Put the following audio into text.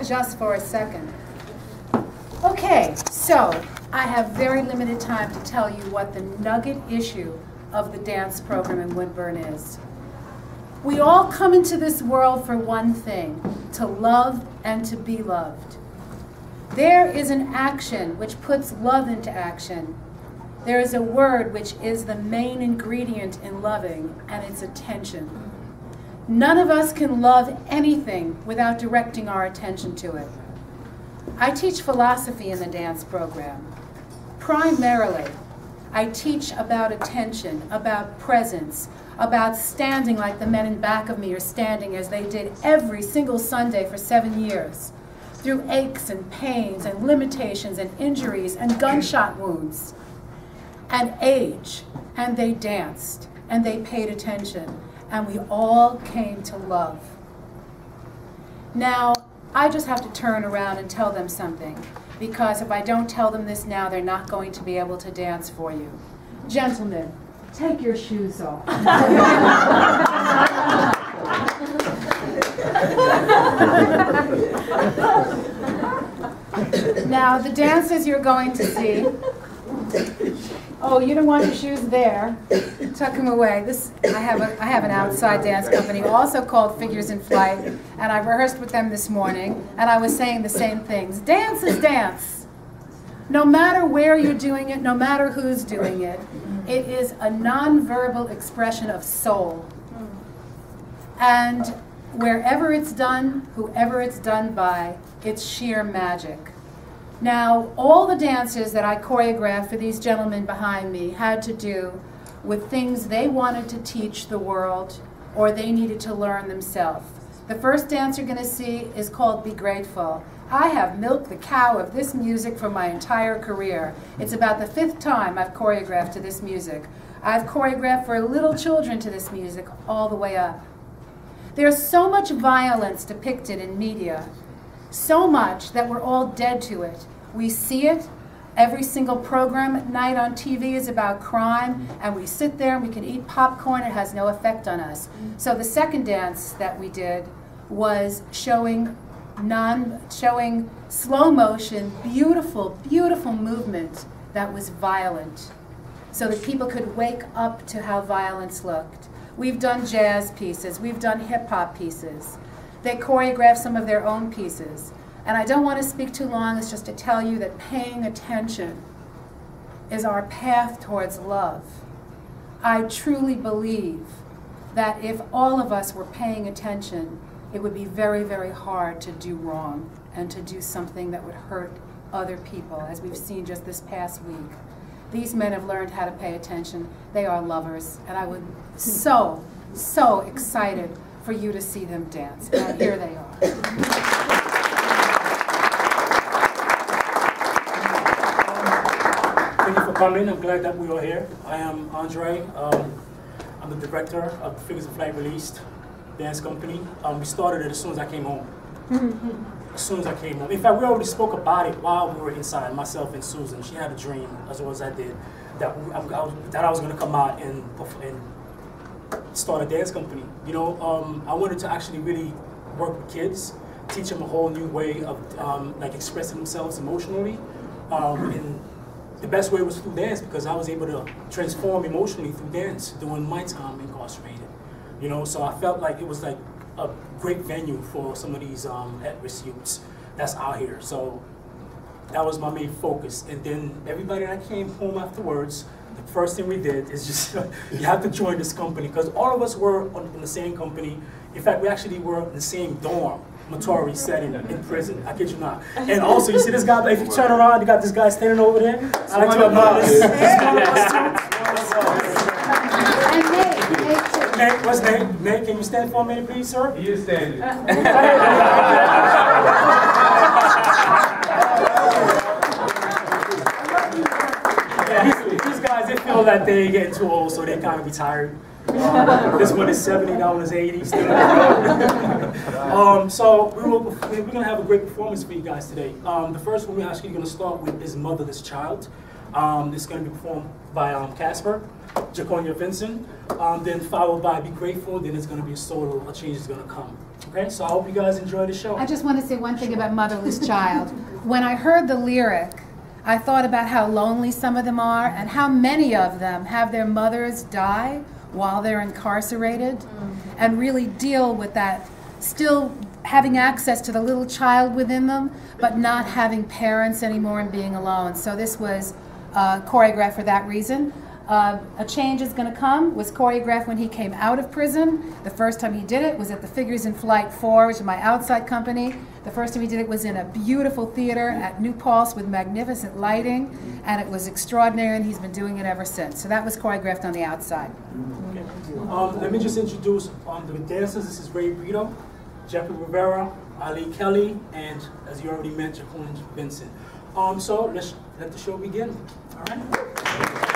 just for a second. Okay, so I have very limited time to tell you what the nugget issue of the dance program in Woodburn is. We all come into this world for one thing, to love and to be loved. There is an action which puts love into action. There is a word which is the main ingredient in loving, and it's attention. None of us can love anything without directing our attention to it. I teach philosophy in the dance program. Primarily, I teach about attention, about presence, about standing like the men in back of me are standing as they did every single Sunday for 7 years, through aches and pains and limitations and injuries and gunshot wounds and age, and they danced and they paid attention, and we all came to love. Now, I just have to turn around and tell them something, because if I don't tell them this now, they're not going to be able to dance for you. Gentlemen, take your shoes off. Now, the dances you're going to see. Oh, you don't want your shoes there. Tuck them away. I have an outside dance company, also called Figures in Flight, and I rehearsed with them this morning, and I was saying the same things. Dance is dance. No matter where you're doing it, no matter who's doing it, it is a nonverbal expression of soul. And wherever it's done, whoever it's done by, it's sheer magic. Now, all the dances that I choreographed for these gentlemen behind me had to do with things they wanted to teach the world or they needed to learn themselves. The first dance you're going to see is called Be Grateful. I have milked the cow of this music for my entire career. It's about the 5th time I've choreographed to this music. I've choreographed for little children to this music all the way up. There's so much violence depicted in media, so much that we're all dead to it. We see it. Every single program at night on TV is about crime, and we sit there and we can eat popcorn. It has no effect on us. So the second dance that we did was showing slow motion, beautiful, beautiful movement that was violent, so that people could wake up to how violence looked. We've done jazz pieces. We've done hip-hop pieces. They choreographed some of their own pieces. And I don't want to speak too long, it's just to tell you that paying attention is our path towards love. I truly believe that if all of us were paying attention, it would be very, very hard to do wrong and to do something that would hurt other people, as we've seen just this past week. These men have learned how to pay attention. They are lovers, and I would so excited for you to see them dance. And here they are. Thank you for coming. I'm glad that we are here. I am Andre. I'm the director of the Figures of Flight Released dance company. We started it as soon as I came home. As soon as I came home. In fact, we already spoke about it while we were inside, myself and Susan. She had a dream, as well as I did, that I was going to come out and start a dance company. You know, I wanted to actually really work with kids, teach them a whole new way of like expressing themselves emotionally. And the best way was through dance, because I was able to transform emotionally through dance during my time incarcerated. You know, so I felt like it was like a great venue for some of these at-risk youths that's out here. So that was my main focus. And then everybody that came home afterwards, the first thing we did is just, you have to join this company, because all of us were in the same company. In fact, we actually were in the same dorm. Matori setting in prison, I kid you not. And also, you see this guy, if you turn around, you got this guy standing over there. I like to acknowledge this. Nate, what's Nate? Nate, can you stand for a minute, please, sir? He is standing. These guys, they feel that they're getting too old, so they kind of retired. This one is 70, that one is 80. Still. So we're going to have a great performance for you guys today. The first one we're actually going to start with is Motherless Child. It's going to be performed by Casper, Jaconia Vincent, then followed by Be Grateful, then it's going to be a solo, A Change Is Going to Come. Okay, so I hope you guys enjoy the show. I just want to say one thing about Motherless Child. When I heard the lyric, I thought about how lonely some of them are and how many of them have their mothers die while they're incarcerated, and really deal with that, still having access to the little child within them, but not having parents anymore and being alone. So this was choreographed for that reason. A Change Is Going to Come was choreographed when he came out of prison. The first time he did it was at the Figures in Flight 4, which is my outside company. The first time he did it was in a beautiful theater at New Paltz with magnificent lighting, and it was extraordinary, and he's been doing it ever since. So that was choreographed on the outside. Okay. Let me just introduce the dancers. This is Ray Brito, Jeffrey Rivera, Ali Kelly, and as you already mentioned, Jaconia Vincent. So let's let the show begin. All right.